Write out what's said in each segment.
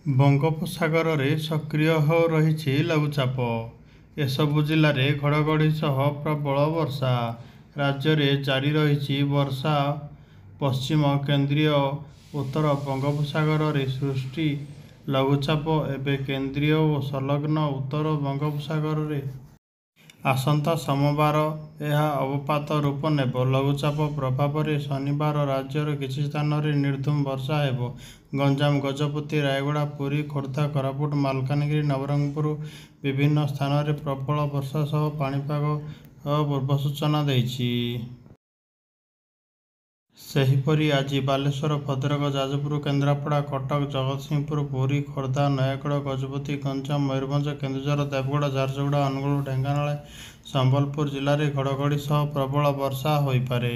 ବଙ୍ଗୋପସାଗରରେ ସକ୍ରିୟ ରହିଛି ଲଘୁଚାପ। ଏସବୁ ଜିଲ୍ଲାରେ ଘଡ଼ଘଡ଼ି ସହ ପ୍ରବଳ ବର୍ଷା। ରାଜ୍ୟରେ ଜାରି ରହିଛି ବର୍ଷା। ପଶ୍ଚିମ, କେନ୍ଦ୍ରୀୟ ଓ ଉତ୍ତର ବଙ୍ଗୋପସାଗରରେ ସୃଷ୍ଟି ଲଘୁଚାପ ଏବେ କେନ୍ଦ୍ରୀୟ ଓ ସଂଲଗ୍ନ ଉତ୍ତର ବଙ୍ଗୋପସାଗରରେ। ଆସନ୍ତା ସୋମବାର ଏହା ଅବପାତ ରୂପ ନେବ। ଲଘୁଚାପ ପ୍ରଭାବରେ ଶନିବାର ରାଜ୍ୟର କିଛି ସ୍ଥାନରେ ନିର୍ଦ୍ଧୁମ ବର୍ଷା ହେବ। ଗଞ୍ଜାମ, ଗଜପତି, ରାୟଗଡ଼ା, ପୁରୀ, ଖୋର୍ଦ୍ଧା, କୋରାପୁଟ, ମାଲକାନଗିରି, ନବରଙ୍ଗପୁର ବିଭିନ୍ନ ସ୍ଥାନରେ ପ୍ରବଳ ବର୍ଷା ସହ ପାଣିପାଗ ପୂର୍ବ ସୂଚନା ଦେଇଛି। ସେହିପରି ଆଜି ବାଲେଶ୍ୱର, ଭଦ୍ରକ, ଯାଜପୁର, କେନ୍ଦ୍ରାପଡ଼ା, କଟକ, ଜଗତସିଂହପୁର, ପୁରୀ, ଖୋର୍ଦ୍ଧା, ନୟାଗଡ଼, ଗଜପତି, ଗଞ୍ଜାମ, ମୟୂରଭଞ୍ଜ, କେନ୍ଦୁଝର, ଦେବଗଡ଼, ଝାରସୁଗୁଡ଼ା, ଅନୁଗୁଳ, ଢେଙ୍କାନାଳ, ସମ୍ବଲପୁର ଜିଲ୍ଲାରେ ଘଡ଼ଘଡ଼ି ସହ ପ୍ରବଳ ବର୍ଷା ହୋଇପାରେ।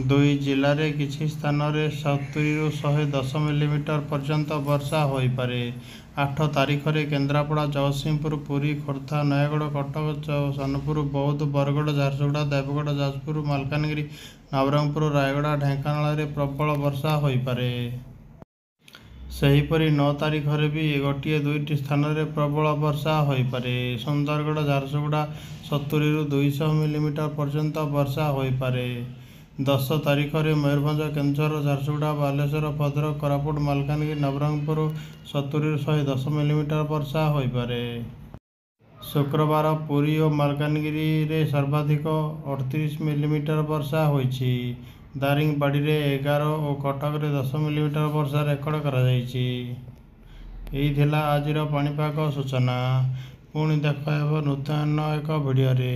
ଦୁଇ ଜିଲ୍ଲାରେ କିଛି ସ୍ଥାନରେ 70ରୁ 110 ମିଲିମିଟର ପର୍ଯ୍ୟନ୍ତ ବର୍ଷା ହୋଇପାରେ। 8 ତାରିଖରେ କେନ୍ଦ୍ରାପଡ଼ା, ଜଗତସିଂହପୁର, ପୁରୀ, ଖୋର୍ଦ୍ଧା, ନୟାଗଡ଼, କଟକ, ସୋନପୁର, ବୌଦ୍ଧ, ବରଗଡ଼, ଝାରସୁଗୁଡ଼ା, ଦେବଗଡ଼, ଯାଜପୁର, ମାଲକାନଗିରି, ନବରଙ୍ଗପୁର, ରାୟଗଡ଼ା, ଢେଙ୍କାନାଳରେ ପ୍ରବଳ ବର୍ଷା ହୋଇପାରେ। ସେହିପରି 9 ତାରିଖରେ ବି ଗୋଟିଏ ଦୁଇଟି ସ୍ଥାନରେ ପ୍ରବଳ ବର୍ଷା ହୋଇପାରେ। ସୁନ୍ଦରଗଡ଼, ଝାରସୁଗୁଡ଼ା 70ରୁ 200 ମିଲିମିଟର ପର୍ଯ୍ୟନ୍ତ ବର୍ଷା ହୋଇପାରେ। 10 ତାରିଖରେ ମୟୂରଭଞ୍ଜ, କେନ୍ଦୁଝର, ଝାରସୁଗୁଡ଼ା, ବାଲେଶ୍ୱର, ଭଦ୍ରକ, କୋରାପୁଟ, ମାଲକାନଗିରି, ନବରଙ୍ଗପୁର 70ରୁ 110 ମିଲିମିଟର ବର୍ଷା ହୋଇପାରେ। ଶୁକ୍ରବାର ପୁରୀ ଓ ମାଲକାନଗିରିରେ ସର୍ବାଧିକ 38 ମିଲିମିଟର ବର୍ଷା ହୋଇଛି। ଦାରିଙ୍ଗବାଡ଼ିରେ 11 ଓ କଟକରେ 10 ମିଲିମିଟର ବର୍ଷା ରେକର୍ଡ କରାଯାଇଛି। ଏହି ଥିଲା ଆଜିର ପାଣିପାଗ ସୂଚନା। ପୁଣି ଦେଖା ହେବ ନୂତନ ଏକ ଭିଡ଼ିଓରେ।